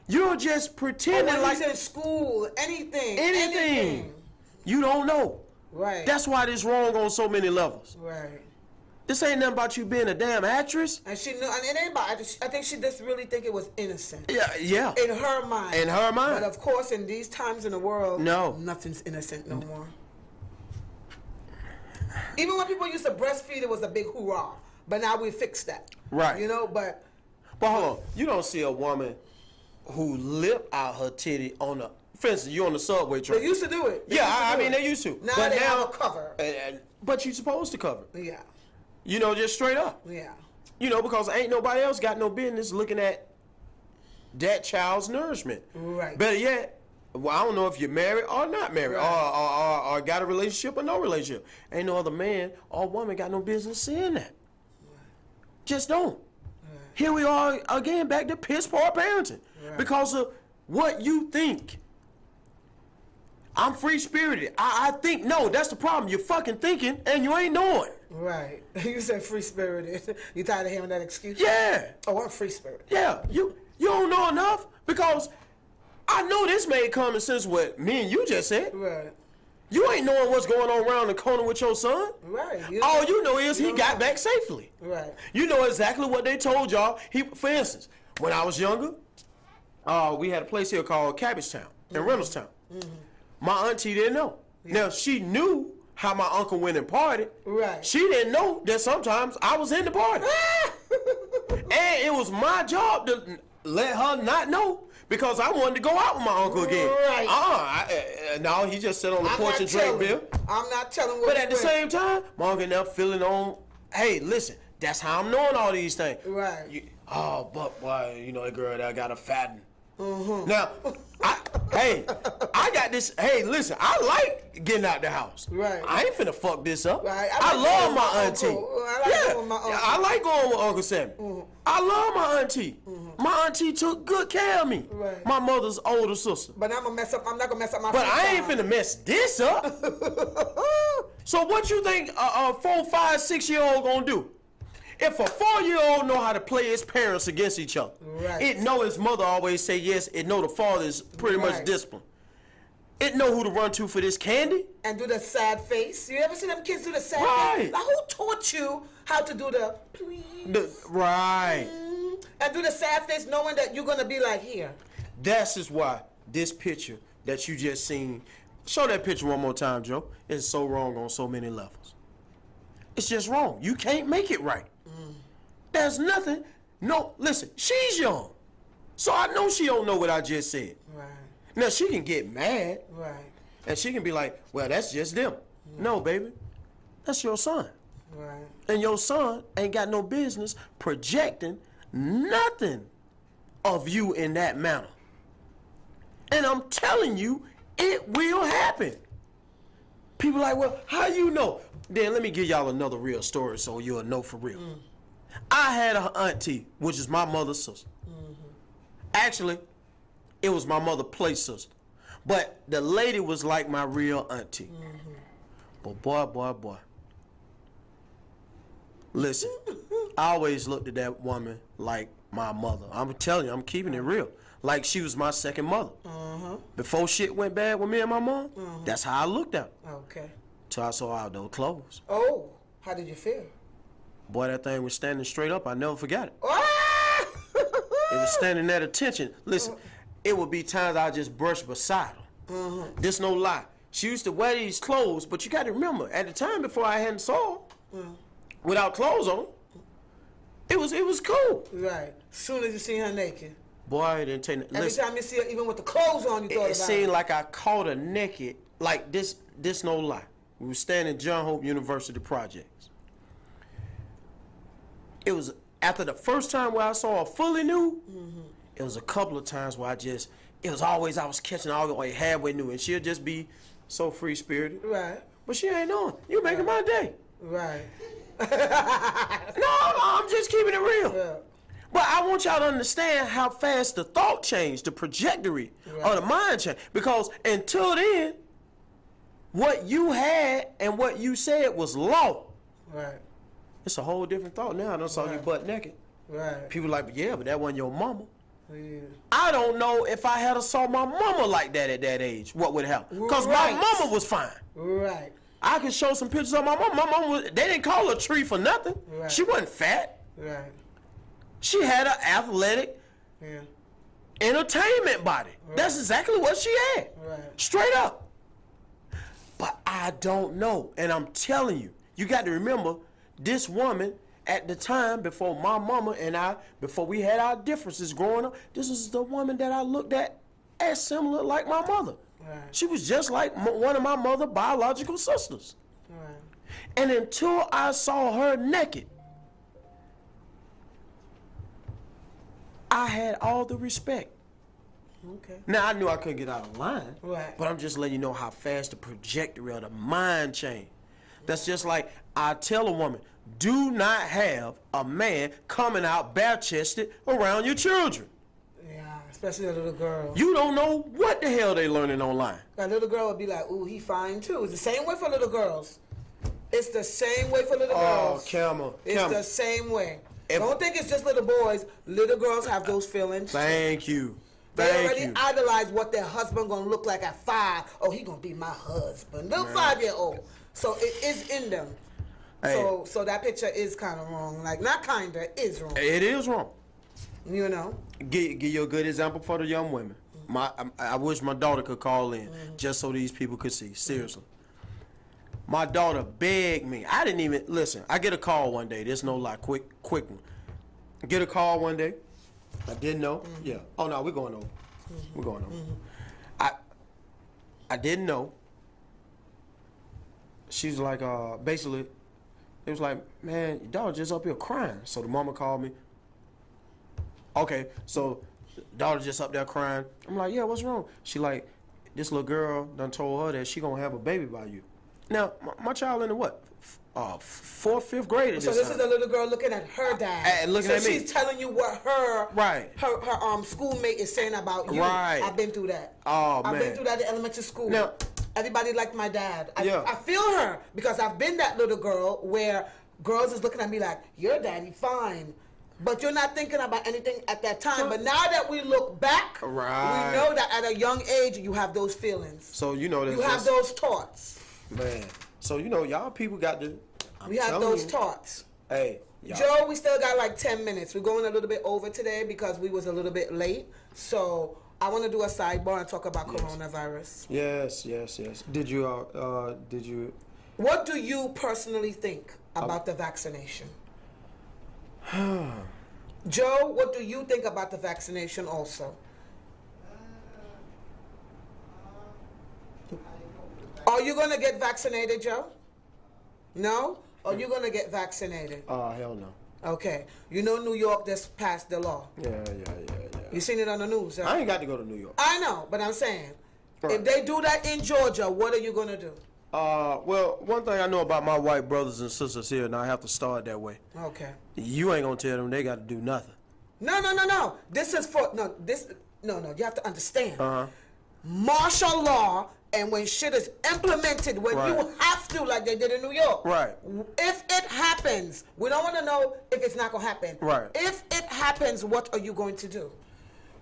You're just pretending like he's in school, anything. Anything. You don't know. Right. That's why this wrong on so many levels. Right. This ain't nothing about you being a damn actress. And she knew, and it ain't about. I think she just really think it was innocent. Yeah. In her mind. In her mind. But of course, in these times in the world, nothing's innocent no more. Even when people used to breastfeed, it was a big hoorah. But now we fixed that. Right. You know, but hold on. You don't see a woman who lip out her titty on the, for instance, you on the subway train. They used to do it. I mean, they used to. Now but they now, have a cover. But you're supposed to cover. Yeah. You know, just straight up. Yeah. You know, because ain't nobody else got no business looking at that child's nourishment. Right. Better yet, well, I don't know if you're married or not married, or got a relationship or no relationship. Ain't no other man or woman got no business seeing that. Just don't. Here we are again, back to piss poor parenting. Because of what you think. I'm free spirited. I think, no, that's the problem. You're fucking thinking and you ain't knowing. Right. You said free spirited. You tired of hearing that excuse? Yeah. Oh, I'm free spirited. Yeah. You don't know enough because I know this made common sense what me and you just said. Right. You ain't knowing what's going on around the corner with your son. Right. All you know is he got back safely. Right. You know exactly what they told y'all. For instance, when I was younger, we had a place here called Cabbagetown in Reynoldstown. My auntie didn't know. Now, she knew how my uncle went and partied. Right. She didn't know that sometimes I was in the party. And it was my job to let her not know because I wanted to go out with my uncle again. Right. No, he just sat on the porch and drank beer. I'm not telling what. But at the same time, my uncle now feeling on, hey, listen, that's how I'm knowing all these things. Right. But why, you know, that girl that got a fatten. Now, I got this. Hey, listen, I like getting out the house. Right. I ain't finna fuck this up. Right. I love my auntie. I like going with Uncle Sammy. I love my auntie. My auntie took good care of me. Right. My mother's older sister. But I'm not gonna mess up my. But I ain't finna mess this up. So what you think a 4, 5, 6-year-old gonna do? If a 4-year-old know how to play his parents against each other, it know his mother always say yes, it know the father is pretty much disciplined. It know who to run to for this candy. And do the sad face. You ever see them kids do the sad face? Like, who taught you how to do the please? And do the sad face knowing that you're going to be like, here. That's just why this picture that you just seen, show that picture one more time, Joe. It's so wrong on so many levels. It's just wrong. You can't make it right. There's nothing. No, listen, she's young. So I know she don't know what I just said. Right. Now, she can get mad. Right. And she can be like, well, that's just them. No, baby. That's your son. Right. And your son ain't got no business projecting nothing of you in that manner. And I'm telling you, it will happen. People like, well, how you know? Then let me give y'all another real story so you'll know for real. I had an auntie, which is my mother's sister. Actually, it was my mother's play sister. But the lady was like my real auntie. But boy. Listen, I always looked at that woman like my mother. I'm telling you, I'm keeping it real. Like she was my second mother. Before shit went bad with me and my mom, that's how I looked at her. Okay. Till I saw all those clothes. Oh, how did you feel? Boy, that thing was standing straight up. I never forgot it. Ah! It was standing at attention. Listen, it would be times I just brushed beside her. This no lie. She used to wear these clothes, but you got to remember, at the time before I hadn't saw her, without clothes on, it was cool. Right. Soon as you see her naked. Boy, it didn't take. Every time you see her, even with the clothes on, you thought about it. It seemed like I caught her naked. Like this no lie. We were standing in John Hope University projects. It was after the first time where I saw her fully nude. It was a couple of times where it was always I was catching all the way halfway nude, and she'll just be so free spirited. Right. But she ain't knowing. You making my day. Right. No, I'm just keeping it real. Yeah. But I want y'all to understand how fast the thought changed, the trajectory of the mind changed. Because until then, what you had and what you said was law. Right. It's a whole different thought now. I done saw you butt naked. Right. People like, yeah, but that wasn't your mama. Yeah. I don't know if I had saw my mama like that at that age, what would happen. Because my mama was fine. Right. I could show some pictures of my mama. My mama was, they didn't call her a tree for nothing. Right. She wasn't fat. Right. She had an athletic entertainment body. Right. That's exactly what she had. Right. Straight up. But I don't know. And I'm telling you, you got to remember, this woman at the time, before my mama and I, before we had our differences growing up, this was the woman that I looked at as similar like my mother. Right. She was just like one of my mother's biological sisters. Right. And until I saw her naked, I had all the respect. Okay. Now, I knew I couldn't get out of line. Right. But I'm just letting you know how fast the trajectory of the mind changed. That's just like I tell a woman, do not have a man coming out bare-chested around your children. Yeah, especially a little girl. You don't know what the hell they learning online. A little girl would be like, ooh, he fine too. It's the same way for little girls. It's the same way for little girls. Oh, Camel. It's the same way. Don't think it's just little boys. Little girls have those feelings. Thank you. They already idolize what their husband gonna look like at 5. Oh, he gonna be my husband. Little 5-year-old. So it is in them. Hey. So that picture is kind of wrong. Like, not kinda, is wrong. It is wrong. You know? Give you a good example for the young women. I wish my daughter could call in just so these people could see. Seriously. My daughter begged me. I didn't even listen. I get a call one day. There's no lie. Quick one. Get a call one day. I didn't know. Yeah. Oh no, we're going over. We're going over. I didn't know. She's like, basically, it was like, man, your daughter just up here crying. So the mama called me. Okay, so daughter just up there crying. I'm like, yeah, what's wrong? She like, this little girl done told her that she gonna have a baby by you. Now, my child in the what? 4th, 5th grade. So this is a little girl looking at her dad. Looking at me. So she's telling you what her schoolmate is saying about you. Right. I've been through that. Oh, man. I've been through that in elementary school. Now, everybody liked my dad. I feel her because I've been that little girl where girls is looking at me like, your daddy fine. But you're not thinking about anything at that time. But now that we look back, we know that at a young age you have those feelings. So you know you have those thoughts. Man. So you know y'all people got to. We have those thoughts. Hey, Joe, we still got like 10 minutes. We're going a little bit over today because we was a little bit late. So I want to do a sidebar and talk about coronavirus. Yes. Did you? What do you personally think about the vaccination? Joe, what do you think about the vaccination also? Are you going to get vaccinated, Joe? No? Are you going to get vaccinated? Hell no. Okay. You know New York just passed the law. Yeah. You seen it on the news, huh? I ain't got to go to New York. I know, but I'm saying, if they do that in Georgia, what are you going to do? Well, one thing I know about my white brothers and sisters here, and I have to start that way. Okay. You ain't going to tell them they got to do nothing. No. This is for, no, you have to understand. Martial law, and when shit is implemented, when you have to, like they did in New York. Right. If it happens, we don't want to know if it's not going to happen. Right. If it happens, what are you going to do?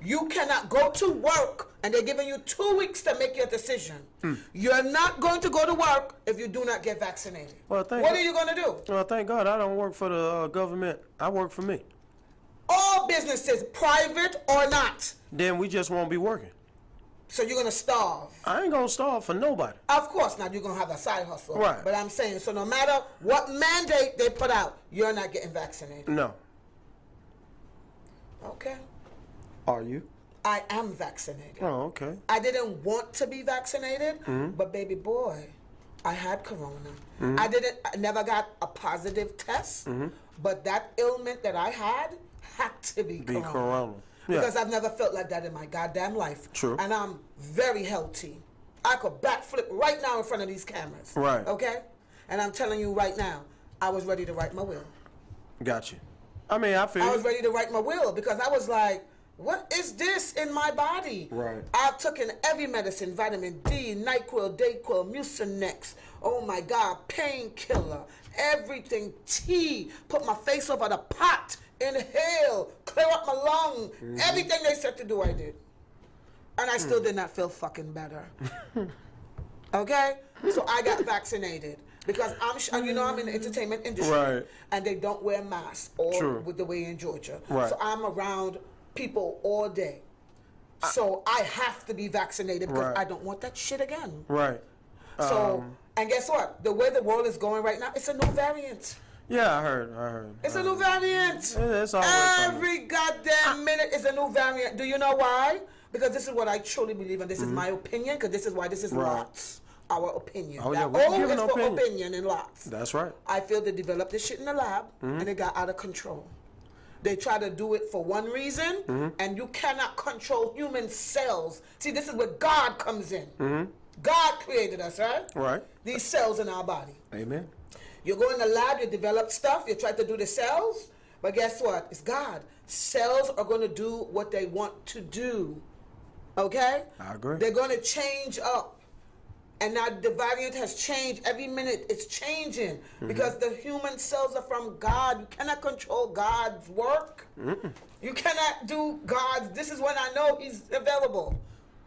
You cannot go to work, and they're giving you 2 weeks to make your decision. You're not going to go to work if you do not get vaccinated. Well, what are you going to do? Well, thank God I don't work for the government. I work for me. All businesses, private or not. Then we just won't be working. So you're going to starve. I ain't going to starve for nobody. Of course not. You're going to have a side hustle. Right. But I'm saying, so no matter what mandate they put out, you're not getting vaccinated. No. Okay. Are you? I am vaccinated. Oh, okay. I didn't want to be vaccinated, but baby boy, I had corona. I never got a positive test, but that ailment that I had to be corona. Yeah. Because I've never felt like that in my goddamn life. True. And I'm very healthy. I could backflip right now in front of these cameras. Right. Okay? And I'm telling you right now, I was ready to write my will. Got you. I mean, I feel I was ready to write my will because I was like, what is this in my body? Right. I've taken every medicine, vitamin D, NyQuil, Dayquil, Mucinex, oh my God, painkiller, everything, tea, put my face over the pot, inhale, clear up my lung, everything they said to do, I did. And I still did not feel fucking better. Okay? So I got vaccinated. Because I'm in the entertainment industry, right. And they don't wear masks, or True. with the way in Georgia. Right. So I'm around people all day. So I have to be vaccinated because right. I don't want that shit again. Right. So, and guess what? The way the world is going right now, it's a new variant. Yeah, I heard. It's a new variant. It's always Every goddamn minute is a new variant. Do you know why? Because this is what I truly believe, and this is my opinion, because this is why this is right. L.O.T.S. Our opinion. Oh, that yeah, O is for opinion in L.O.T.S. That's right. I feel they developed this shit in the lab, and it got out of control. They try to do it for one reason, and you cannot control human cells. See, this is where God comes in. God created us, right? Right. These cells in our body. Amen. You go in the lab, you develop stuff, you try to do the cells, but guess what? It's God. Cells are going to do what they want to do. Okay? I agree. They're going to change up. And now the variant has changed. Every minute it's changing because the human cells are from God. You cannot control God's work. You cannot do God's. This is when I know He's available.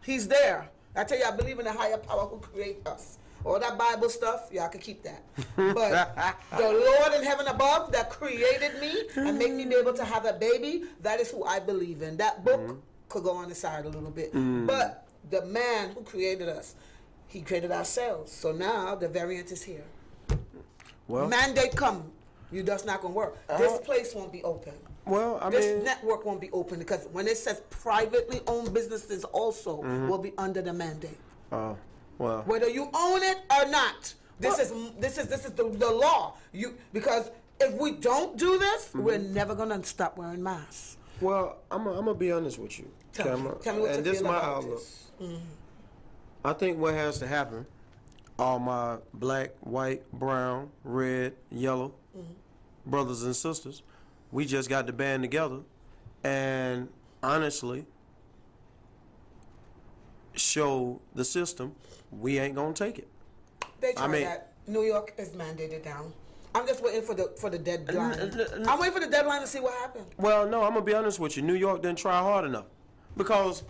He's there. I tell you, I believe in a higher power who created us. All that Bible stuff, y'all can keep that. But the Lord in heaven above that created me and made me be able to have a baby, that is who I believe in. That book could go on the side a little bit. But the man who created us, He created ourselves. So now the variant is here. Well, mandate come. You just not gonna work. This place won't be open. Well, this network won't be open because when it says privately owned businesses also will be under the mandate. Oh, well. Whether you own it or not, this is the law. Because if we don't do this, we're never gonna stop wearing masks. Well, I'm gonna be honest with you. Tell me what you this is feel my about outlook. this. I think what has to happen, all my black, white, brown, red, yellow brothers and sisters, we just got to band together and honestly show the system we ain't gonna take it. They try that. New York is mandated down. I'm just waiting for the deadline. I'm waiting for the deadline to see what happens. Well, no, I'm gonna be honest with you. New York didn't try hard enough because.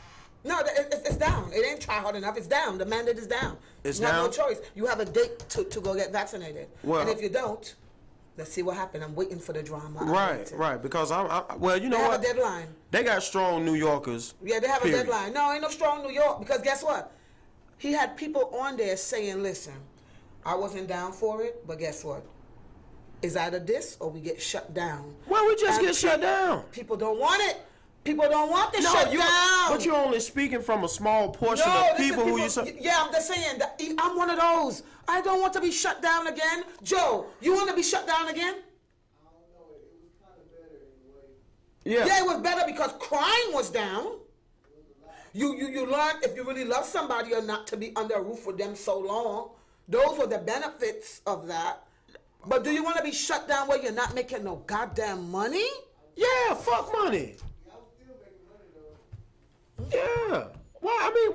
No, it's down. It ain't try hard enough. It's down. The mandate is down. It's you down. have no choice. You have a date to go get vaccinated. Well, and if you don't, let's see what happens. I'm waiting for the drama. Right. Because well, you know what? They have a deadline. They got strong New Yorkers. Yeah, they have period. a deadline. No, ain't no strong New York because guess what? He had people on there saying, "Listen, I wasn't down for it, but guess what? It's either this or we get shut down." Why we just get shut down? People don't want it. People don't want this shut down. But you're only speaking from a small portion of people who you say. Yeah, I'm just saying that I'm one of those. I don't want to be shut down again. Joe, you want to be shut down again? I don't know. It was kind of better in a way. Yeah. Yeah, it was better because crime was down. You learned if you really love somebody or not to be under a roof with them so long. Those were the benefits of that. But do you want to be shut down where you're not making no goddamn money? Yeah, fuck money. Yeah. Why? I mean,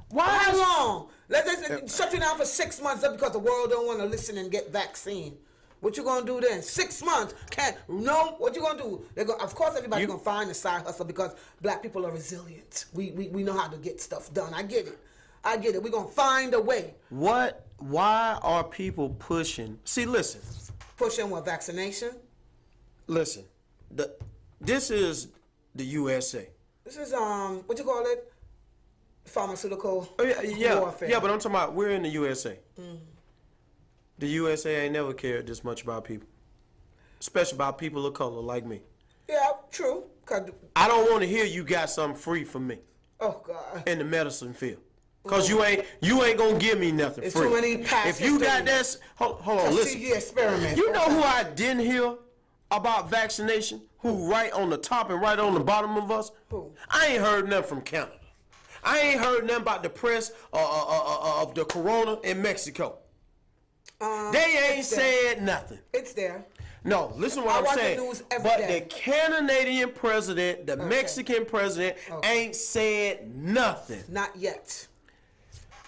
why? How long? Let's shut you down for 6 months just because the world don't want to listen and get vaccine. What you gonna do then? 6 months? Can't. No. What you gonna do? Of course, everybody's gonna find a side hustle because black people are resilient. We know how to get stuff done. I get it. We're gonna find a way. What? Why are people pushing? See, listen. Pushing what? Vaccination? Listen. This is the USA. This is what you call it? Pharmaceutical warfare. Yeah, but I'm talking about we're in the USA. The USA ain't never cared this much about people, especially about people of color like me. Yeah, true. I don't want to hear you got something free for me. Oh God. In the medicine field, cause you ain't gonna give me nothing It's free. too many past if you got history. that, hold on, listen. CG experiment. You know who I didn't hear about vaccination? Who right on the top and right on the bottom of us? Who? I ain't heard nothing from Canada. I ain't heard nothing about the press of the corona in Mexico. They ain't said nothing. It's there. No, listen what I I'm watch the saying. news every But day. the Canadian president, the Mexican president, ain't said nothing. Not yet.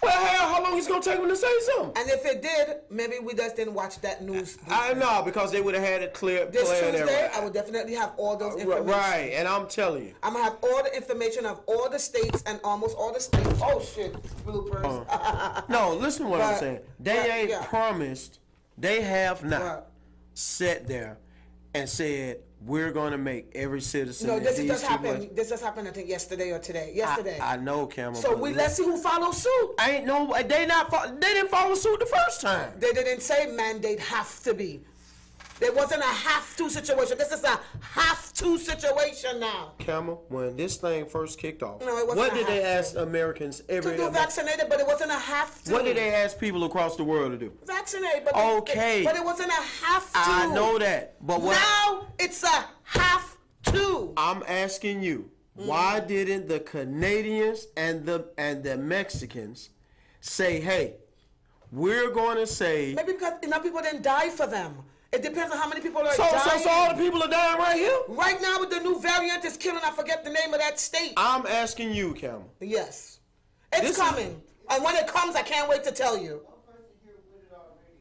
Well, hell, how long is it gonna take them to say something? And if it did, maybe we just didn't watch that news. I know, because they would have had it clear. This planned Tuesday, right. I would definitely have all those information. Right, and I'm telling you. I'm gonna have all the information of all the states and almost all the states. Oh shit, bloopers. No, listen to what I'm But- saying. They ain't promised. They have not Right. sat there and said we're going to make every citizen. No, in this these just two happened. places. This just happened. I think yesterday or today. Yesterday. I know, Cameron. So let's see who follows suit. I ain't no. They didn't follow suit the first time. They didn't say mandate have to be. There wasn't a have to situation. This is a have to situation now. Cameron, when this thing first kicked off, No, it wasn't what a did they have ask Americans every? To do vaccinated, but it wasn't a have to. What did they ask people across the world to do? Vaccinate, but Okay. but it wasn't a have to. I know that, but what? Now it's a have to. I'm asking you, why didn't the Canadians and the Mexicans say, "Hey, we're going to say"? Maybe because enough people didn't die for them. It depends on how many people are dying. So all the people are dying right here. Right now with the new variant is killing. I forget the name of that state. I'm asking you, Cameron. Yes, it's This coming. And when it comes, I can't wait to tell you.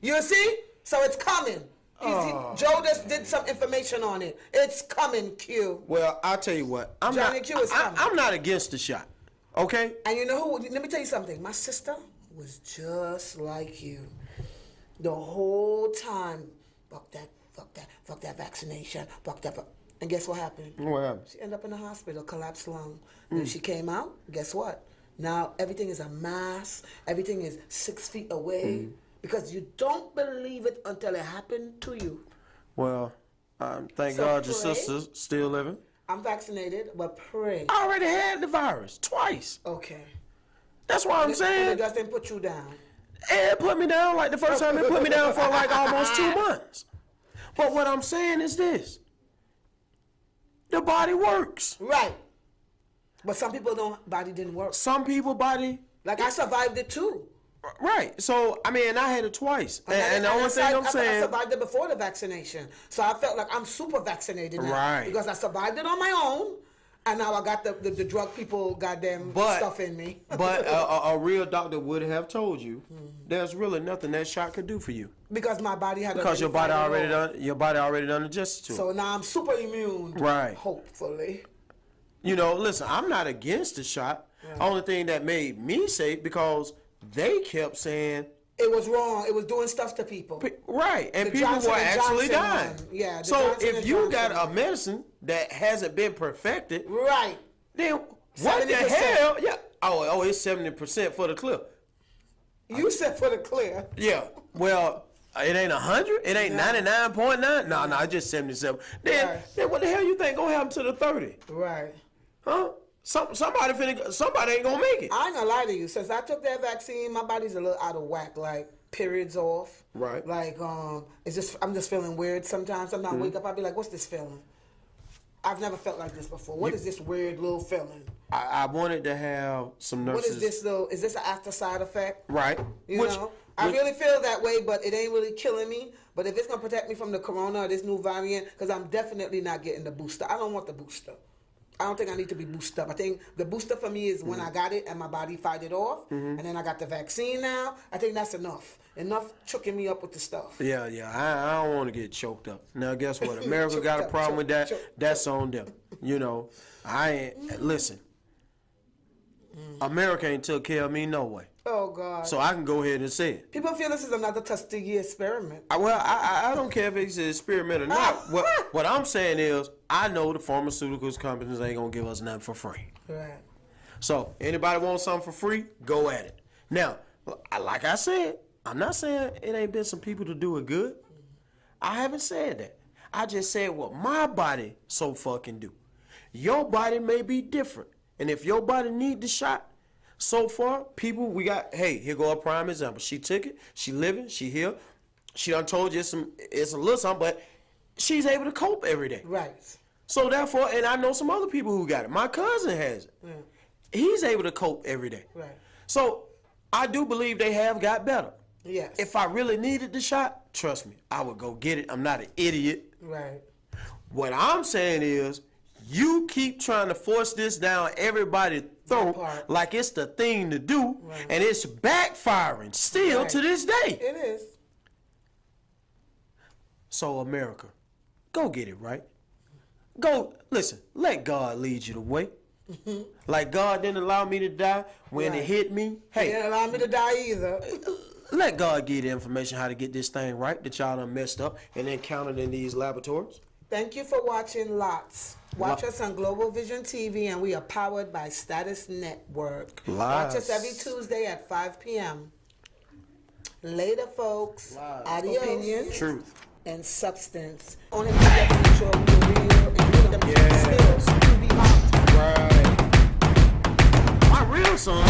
You see? So it's coming. Joe just did some information on it. It's coming, Q. Well, I'll tell you what. Johnny Q is coming. I'm not against the shot. Okay? And you know who? Let me tell you something. My sister was just like you. The whole time, fuck that vaccination, fuck that. And guess what happened? What happened? She ended up in the hospital, collapsed lung. When she came out, guess what? Now everything is a mass. Everything is 6 feet away. Because you don't believe it until it happened to you. Well, thank So God your pray. sister's still living. I'm vaccinated, but pray. I already had the virus twice. Okay. That's what I'm But saying. it just didn't put you down. It put me down like the first time it put me down for like almost 2 months. But what I'm saying is this. The body works. Right. But some people body didn't work. Some people body... Like I survived it too. Right. So, I mean, I had it twice. And the only thing I'm I saying... survived it before the vaccination. So I felt like I'm super vaccinated now. Right. Because I survived it on my own. And now I got the drug people goddamn stuff in me. But a real doctor would have told you there's really nothing that shot could do for you. Because my body had Because your body already done adjusted to it. So now I'm super immune. Right. Hopefully. You know, listen, I'm not against the shot. Only thing that made me safe because they kept saying it was wrong. It was doing stuff to people. Right, and The people Johnson were and actually Johnson dying. one. Yeah. the So Johnson if and you Johnson got a one. medicine that hasn't been perfected, Right. then what the 70%. hell? Yeah. Oh, it's 70% for the clip. You said for the clear. Yeah. Well, it ain't 100. It ain't 99.9. No, it's just 77. Then what the hell you think gonna happen to the 30? Right. Huh? Somebody ain't gonna make it. I ain't gonna lie to you. Since I took that vaccine, my body's a little out of whack. Like periods off. Right. Like it's just I'm just feeling weird sometimes. Sometimes I wake up, I'll be like, "What's this feeling?" I've never felt like this before. What is this weird little feeling? I wanted to have some nurses. What is this little? Is this an after side effect? Right. You know, I really feel that way, but it ain't really killing me. But if it's gonna protect me from the corona or this new variant, because I'm definitely not getting the booster. I don't want the booster. I don't think I need to be boosted up. I think the booster for me is when I got it and my body fight it off, and then I got the vaccine now. I think that's enough. Enough choking me up with the stuff. Yeah, I don't want to get choked up. Now, guess what? America got a problem with that. That's on them. You know, I ain't, listen, America ain't took care of me no way. Oh, God. So I can go ahead and say it. People feel this is another Tuskegee experiment. I don't care if it's an experiment or not. What I'm saying is, I know the pharmaceuticals companies ain't going to give us nothing for free. Right. So, anybody want something for free, go at it. Now, like I said, I'm not saying it ain't been some people to do it good. I haven't said that. I just said what my body so fucking do. Your body may be different. And if your body need the shot, so far, people, we got, hey, here go a prime example. She took it, she living, she here. She done told you it's a little something, but she's able to cope every day. Right. So therefore, and I know some other people who got it. My cousin has it. Yeah. He's able to cope every day. Right. So I do believe they have got better. Yes. If I really needed the shot, trust me, I would go get it. I'm not an idiot. Right. What I'm saying is, you keep trying to force this down everybody's throat like it's the thing to do, right, and it's backfiring still to this day. It is. So America, go get it right. Go, listen, let God lead you the way. Mm-hmm. Like God didn't allow me to die when it hit me. Hey, He didn't allow me to die either. Let God give you the information how to get this thing right that y'all done messed up and then counted in these laboratories. Thank you for watching L.O.T.S. Watch us on Global Vision TV, and we are powered by Status Network. Watch us every Tuesday at 5 p.m. Later, folks. Adios. Opinion. Truth. And substance. Only thing that can show we real and give them skills to be out. Right. My real son.